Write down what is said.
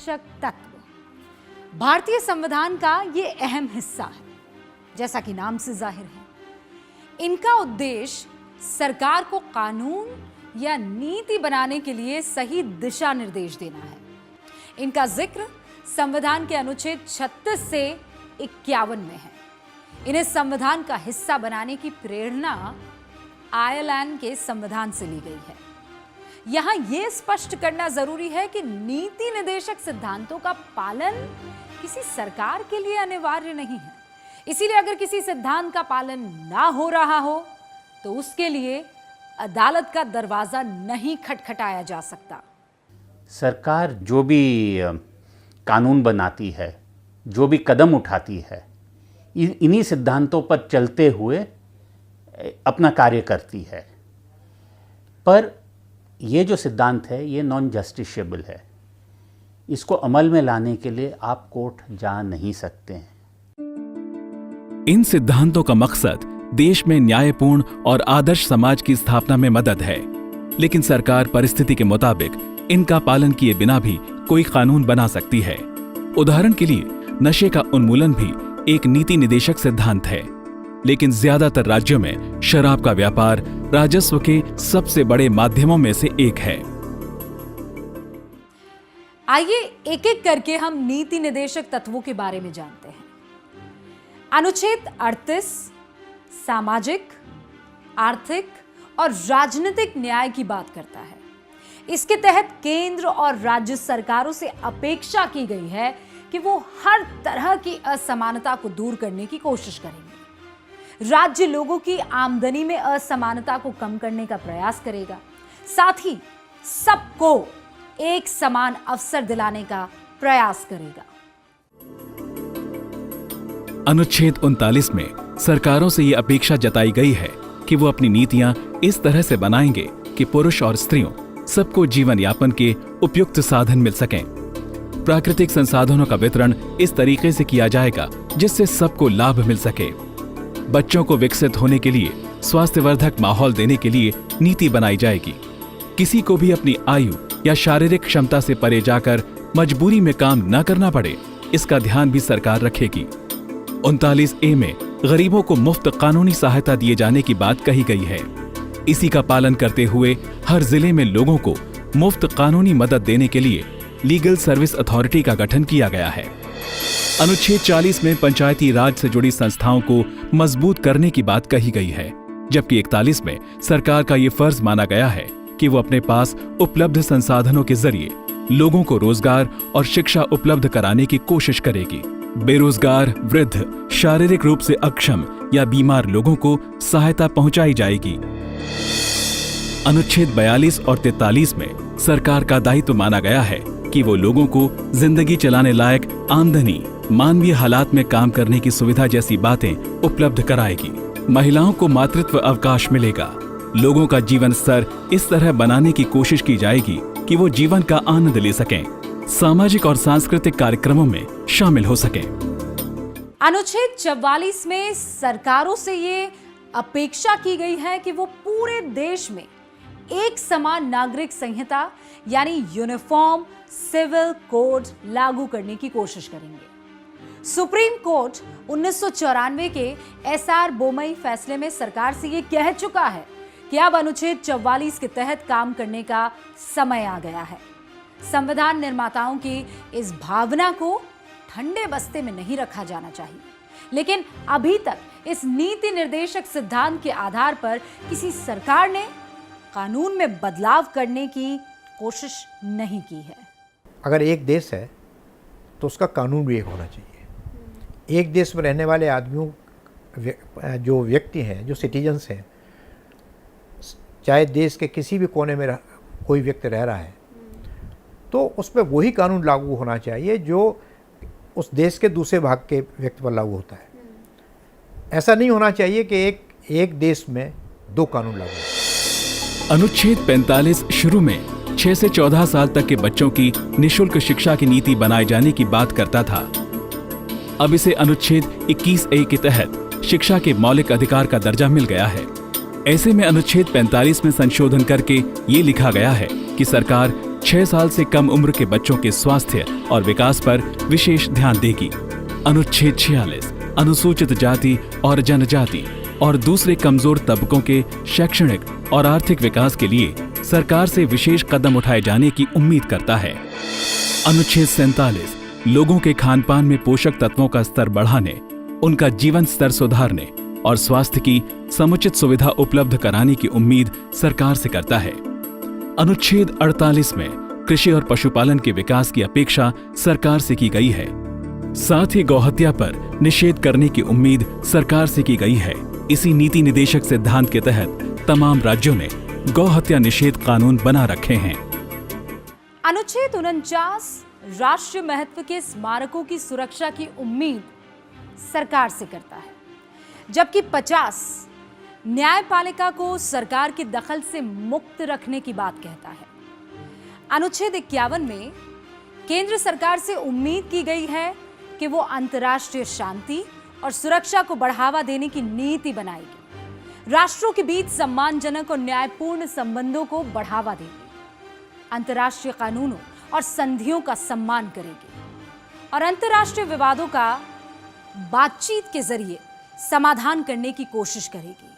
निदेशक तत्व भारतीय संविधान का ये अहम हिस्सा है। जैसा कि नाम से जाहिर है, इनका उद्देश्य सरकार को कानून या नीति बनाने के लिए सही दिशा निर्देश देना है। इनका जिक्र संविधान के अनुच्छेद 36 से 51 में है। इन्हें संविधान का हिस्सा बनाने की प्रेरणा आयरलैंड के संविधान से ली गई है। यहां यह स्पष्ट करना जरूरी है कि नीति निर्देशक सिद्धांतों का पालन किसी सरकार के लिए अनिवार्य नहीं है। इसीलिए अगर किसी सिद्धांत का पालन ना हो रहा हो तो उसके लिए अदालत का दरवाजा नहीं खटखटाया जा सकता। सरकार जो भी कानून बनाती है, जो भी कदम उठाती है, इन्हीं सिद्धांतों पर चलते हुए अपना कार्य करती है। पर ये जो सिद्धांत है ये नॉन जस्टिसेबल है। इसको अमल में लाने के लिए आप कोर्ट जा नहीं सकते हैं। इन सिद्धांतों का मकसद देश में न्यायपूर्ण और आदर्श समाज की स्थापना में मदद है, लेकिन सरकार परिस्थिति के मुताबिक इनका पालन किए बिना भी कोई कानून बना सकती है। उदाहरण के लिए नशे का उन्मूलन भी एक नीति निदेशक सिद्धांत है, लेकिन ज्यादातर राज्यों में शराब का व्यापार राजस्व के सबसे बड़े माध्यमों में से एक है। आइए एक एक करके हम नीति निर्देशक तत्वों के बारे में जानते हैं। अनुच्छेद 38 सामाजिक, आर्थिक और राजनीतिक न्याय की बात करता है। इसके तहत केंद्र और राज्य सरकारों से अपेक्षा की गई है कि वो हर तरह की असमानता को दूर करने की कोशिश करेंगे। राज्य लोगों की आमदनी में असमानता को कम करने का प्रयास करेगा, साथ ही सबको एक समान अवसर दिलाने का प्रयास करेगा। अनुच्छेद 39 में सरकारों से यह अपेक्षा जताई गई है कि वो अपनी नीतियां इस तरह से बनाएंगे कि पुरुष और स्त्रियों सबको जीवन यापन के उपयुक्त साधन मिल सकें। प्राकृतिक संसाधनों का वितरण इस तरीके से किया जाएगा जिससे सबको लाभ मिल सके। बच्चों को विकसित होने के लिए स्वास्थ्यवर्धक माहौल देने के लिए नीति बनाई जाएगी। किसी को भी अपनी आयु या शारीरिक क्षमता से परे जाकर मजबूरी में काम न करना पड़े, इसका ध्यान भी सरकार रखेगी। 39A में गरीबों को मुफ्त कानूनी सहायता दिए जाने की बात कही गई है। इसी का पालन करते हुए हर जिले में लोगों को मुफ्त कानूनी मदद देने के लिए लीगल सर्विस अथॉरिटी का गठन किया गया है। अनुच्छेद 40 में पंचायती राज से जुड़ी संस्थाओं को मजबूत करने की बात कही गई है, जबकि 41 में सरकार का ये फर्ज माना गया है कि वो अपने पास उपलब्ध संसाधनों के जरिए लोगों को रोजगार और शिक्षा उपलब्ध कराने की कोशिश करेगी। बेरोजगार, वृद्ध, शारीरिक रूप से अक्षम या बीमार लोगों को सहायता पहुंचाई जाएगी। अनुच्छेद 42 और 43 में सरकार का दायित्व माना गया है कि वो लोगों को जिंदगी चलाने लायक आमदनी, मानवीय हालात में काम करने की सुविधा जैसी बातें उपलब्ध कराएगी। महिलाओं को मातृत्व अवकाश मिलेगा। लोगों का जीवन स्तर इस तरह बनाने की कोशिश की जाएगी कि वो जीवन का आनंद ले सकें, सामाजिक और सांस्कृतिक कार्यक्रमों में शामिल हो सकें। अनुच्छेद 44 में सरकारों से ये अपेक्षा की गई है कि वो पूरे देश में एक समान नागरिक संहिता यानी यूनिफॉर्म सिविल कोड लागू करने की कोशिश करेंगे। सुप्रीम कोर्ट 1994 के SR बोमई फैसले में सरकार से ये कह चुका है कि अब अनुच्छेद 44 के तहत काम करने का समय आ गया है। संविधान निर्माताओं की इस भावना को ठंडे बस्ते में नहीं रखा जाना चाहिए, लेकिन अभी तक इस नीति निर्देशक सिद्धांत के आधार पर किसी सरकार ने कानून में बदलाव करने की कोशिश नहीं की है। अगर एक देश है तो उसका कानून भी एक होना चाहिए। एक देश में रहने वाले आदमियों, जो व्यक्ति हैं, जो सिटीजन्स हैं, चाहे देश के किसी भी कोने में कोई व्यक्ति रह रहा है, तो उस पर वही कानून लागू होना चाहिए जो उस देश के दूसरे भाग के व्यक्ति पर लागू होता है। ऐसा नहीं होना चाहिए कि एक देश में दो कानून लागू हो। अनुच्छेद 45 शुरू में 6 से 14 साल तक के बच्चों की निःशुल्क शिक्षा की नीति बनाए जाने की बात करता था। अब इसे अनुच्छेद 21A के तहत शिक्षा के मौलिक अधिकार का दर्जा मिल गया है। ऐसे में अनुच्छेद 45 में संशोधन करके ये लिखा गया है कि सरकार 6 साल से कम उम्र के बच्चों के स्वास्थ्य और विकास पर विशेष ध्यान देगी। अनुच्छेद 46 अनुसूचित जाति और जनजाति और दूसरे कमजोर तबकों के शैक्षणिक और आर्थिक विकास के लिए सरकार से विशेष कदम उठाए जाने की उम्मीद करता है। अनुच्छेद 47 लोगों के खानपान में पोषक तत्वों का स्तर बढ़ाने, उनका जीवन स्तर सुधारने और स्वास्थ्य की समुचित सुविधा उपलब्ध कराने की उम्मीद सरकार से करता है। अनुच्छेद 48 में कृषि और पशुपालन के विकास की अपेक्षा सरकार से की गई है। साथ ही गौहत्या पर निषेध करने की उम्मीद सरकार से की गई है। इसी नीति निदेशक सिद्धांत के तहत तमाम राज्यों ने गौहत्या निषेध कानून बना रखे हैं। अनुच्छेद 49 राष्ट्रीय महत्व के स्मारकों की सुरक्षा की उम्मीद सरकार से करता है, जबकि 50 न्यायपालिका को सरकार के दखल से मुक्त रखने की बात कहता है। अनुच्छेद 51 में केंद्र सरकार से उम्मीद की गई है कि वो अंतर्राष्ट्रीय शांति और सुरक्षा को बढ़ावा देने की नीति बनाएगी, राष्ट्रों के बीच सम्मानजनक और न्यायपूर्ण संबंधों को बढ़ावा देगी, अंतर्राष्ट्रीय कानूनों और संधियों का सम्मान करेगी और अंतर्राष्ट्रीय विवादों का बातचीत के जरिए समाधान करने की कोशिश करेगी।